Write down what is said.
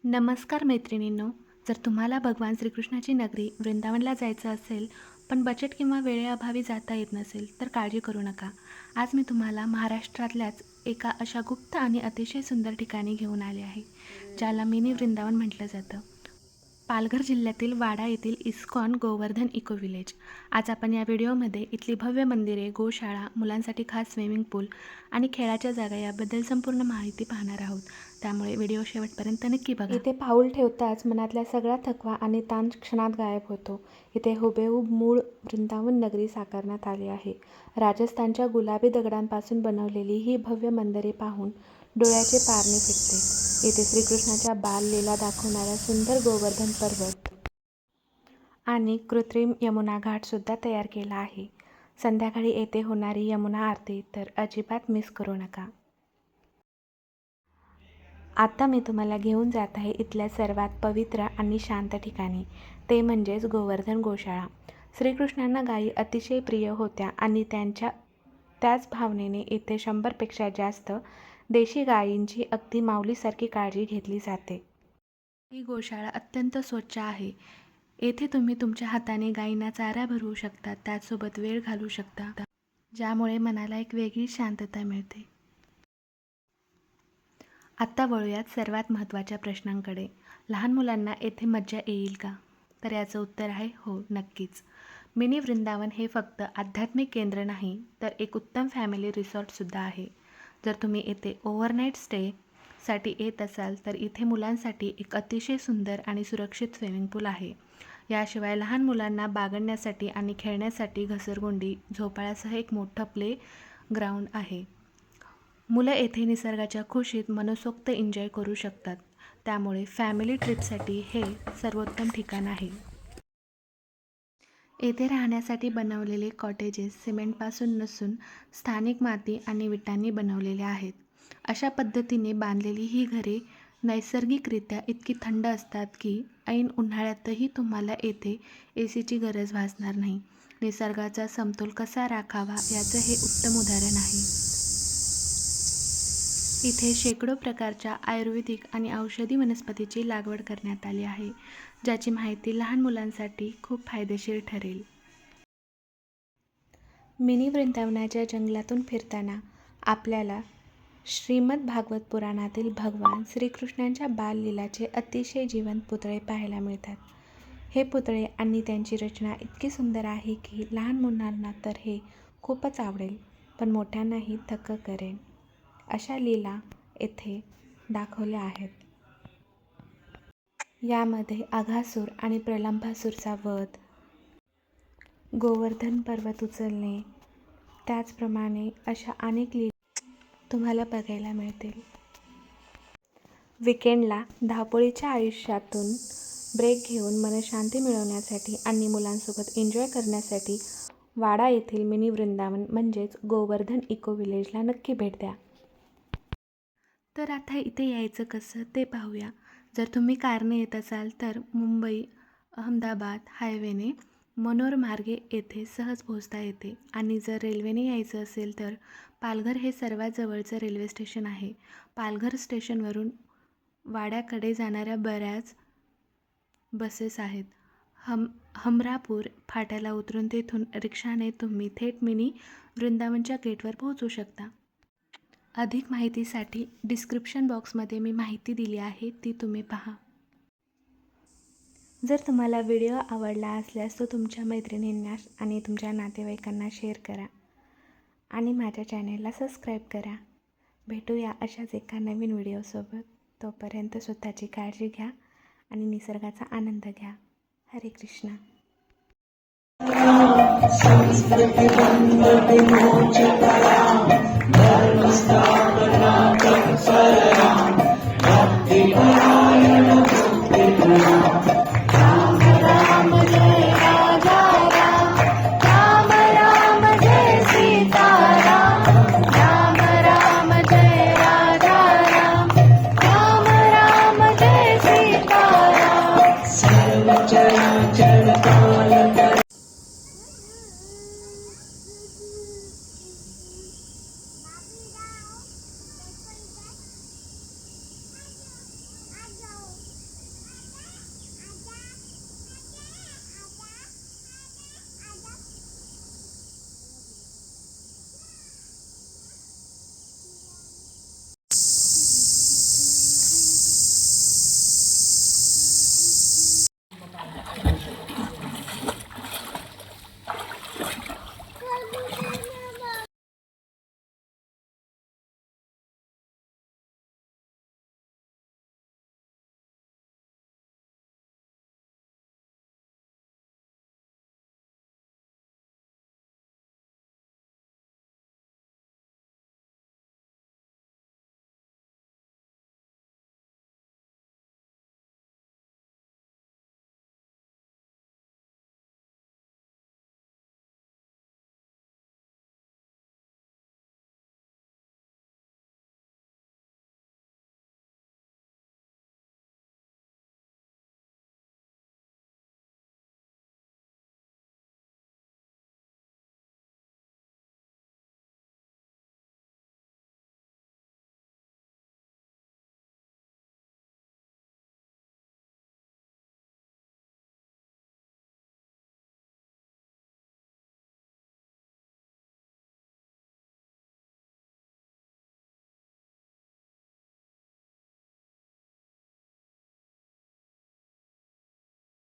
नमस्कार मैत्रिणींनो. जर तुम्हाला भगवान श्रीकृष्णाची नगरी वृंदावनला जायचं असेल पण बजेट किंवा वेळेअभावी जाता येत नसेल तर काळजी करू नका. आज मी तुम्हाला महाराष्ट्रातल्याच एका अशा गुप्त आणि अतिशय सुंदर ठिकाणी घेऊन आले आहे ज्याला मिनी वृंदावन म्हटलं जातं. पालघर जिल्ह्यातील वाडा येथील इस्कॉन गोवर्धन इको विलेज. आज आपण या व्हिडिओमध्ये इथली भव्य मंदिरे, गोशाळा, मुलांसाठी खास स्विमिंग पूल आणि खेळाच्या जागा याबद्दल संपूर्ण माहिती पाहणार आहोत. त्यामुळे व्हिडिओ शेवटपर्यंत नक्की बघा. इथे पाऊल ठेवताच मनातला सगळा थकवा आणि ताण क्षणात गायब होतो. इथे हुबेहूब मूळ वृंदावन नगरी साकारण्यात आली आहे. राजस्थानच्या गुलाबी दगडांपासून बनवलेली ही भव्य मंदिरे पाहून डोळ्याचे पारणे फिटते. येथे श्रीकृष्णाच्या बाललीला दाखवणारा सुंदर गोवर्धन पर्वत आणि कृत्रिम यमुना घाट सुद्धा तयार केला आहे. संध्याकाळी येथे होणारी यमुना आरती तर अजिबात मिस करू नका. आता मी तुम्हाला घेऊन जात आहे इथल्या सर्वात पवित्र आणि शांत ठिकाणी, ते म्हणजेच गोवर्धन गोशाळा. श्रीकृष्णांना गायी अतिशय प्रिय होत्या आणि त्याच भावनेने इथे 100पेक्षा जास्त देशी गायींची अगदी माऊलीसारखी काळजी घेतली जाते. ही गोशाळा अत्यंत स्वच्छ आहे. येथे तुम्ही तुमच्या हाताने गायींना चारा भरवू शकता, त्याचसोबत वेळ घालवू शकता, ज्यामुळे मनाला एक वेगळी शांतता मिळते. आत्ता वळूयात सर्वात महत्त्वाच्या प्रश्नांकडे. लहान मुलांना येथे मज्जा येईल का? तर याचं उत्तर आहे हो, नक्कीच. मिनी वृंदावन हे फक्त आध्यात्मिक केंद्र नाही तर एक उत्तम फॅमिली रिसॉर्टसुद्धा आहे. जर तुम्ही येथे ओव्हरनाईट स्टेसाठी येत असाल तर इथे मुलांसाठी एक अतिशय सुंदर आणि सुरक्षित स्विमिंग पूल आहे. याशिवाय लहान मुलांना बागडण्यासाठी आणि खेळण्यासाठी घसरगुंडी, झोपाळ्यासह एक मोठं प्ले ग्राउंड आहे. मुलं येथे निसर्गाच्या खुशीत मनसोक्त एन्जॉय करू शकतात. त्यामुळे फॅमिली ट्रिपसाठी हे सर्वोत्तम ठिकाण आहे. येथे राहण्यासाठी बनवलेले कॉटेजेस सिमेंटपासून नसून स्थानिक माती आणि विटांनी बनवलेले आहेत. अशा पद्धतीने बांधलेली ही घरे नैसर्गिकरित्या इतकी थंड असतात की ऐन उन्हाळ्यातही तुम्हाला येथे एसीची गरज भासणार नाही. निसर्गाचा समतोल कसा राखावा याचं हे उत्तम उदाहरण आहे. इथे शेकडो प्रकारच्या आयुर्वेदिक आणि औषधी वनस्पतीची लागवड करण्यात आली आहे, ज्याची माहिती लहान मुलांसाठी खूप फायदेशीर ठरेल. मिनी वृंदावनाच्या जंगलातून फिरताना आपल्याला श्रीमद भागवत पुराणातील भगवान श्रीकृष्णांच्या बाललीलाचे अतिशय जिवंत पुतळे पाहायला मिळतात. हे पुतळे आणि त्यांची रचना इतकी सुंदर आहे की लहान मुलांना तर हे खूपच आवडेल, पण मोठ्यांनाही थक्क करेल. अशा लीला येथे दाखवल्या आहेत. यामध्ये अघासूर आणि प्रलंबासूरचा वध, गोवर्धन पर्वत उचलणे, त्याचप्रमाणे अशा अनेक लीला तुम्हाला बघायला मिळतील. विकेंडला धावपळीच्या आयुष्यातून ब्रेक घेऊन मनशांती मिळवण्यासाठी आणि मुलांसोबत एन्जॉय करण्यासाठी वाडा येथील मिनी वृंदावन म्हणजेच गोवर्धन इको विलेजला नक्की भेट द्या. तर आता इथे यायचं कसं ते पाहूया. जर तुम्ही कारने येत असाल तर मुंबई अहमदाबाद हायवेने मनोर मार्गे येथे सहज पोहोचता येते आणि जर रेल्वेने यायचं असेल तर पालघर हे सर्वात जवळचं रेल्वे स्टेशन आहे. पालघर स्टेशनवरून वाड्याकडे जाणाऱ्या बऱ्याच बसेस आहेत. हमरापूर फाट्याला उतरून तेथून रिक्षाने तुम्ही थेट मिनी वृंदावनच्या गेटवर पोहोचू शकता. अधिक माहितीसाठी डिस्क्रिप्शन बॉक्समध्ये मी माहिती दिली आहे, ती तुम्ही पहा. जर तुम्हाला व्हिडिओ आवडला असल्यास तो तुमच्या मैत्रिणींना आणि तुमच्या नातेवाईकांना शेअर करा आणि माझ्या चॅनेलला सबस्क्राईब करा. भेटूया अशाच एका नवीन व्हिडिओसोबत. तोपर्यंत स्वतःची काळजी घ्या आणि निसर्गाचा आनंद घ्या. हरे कृष्ण. धर्मस्थापना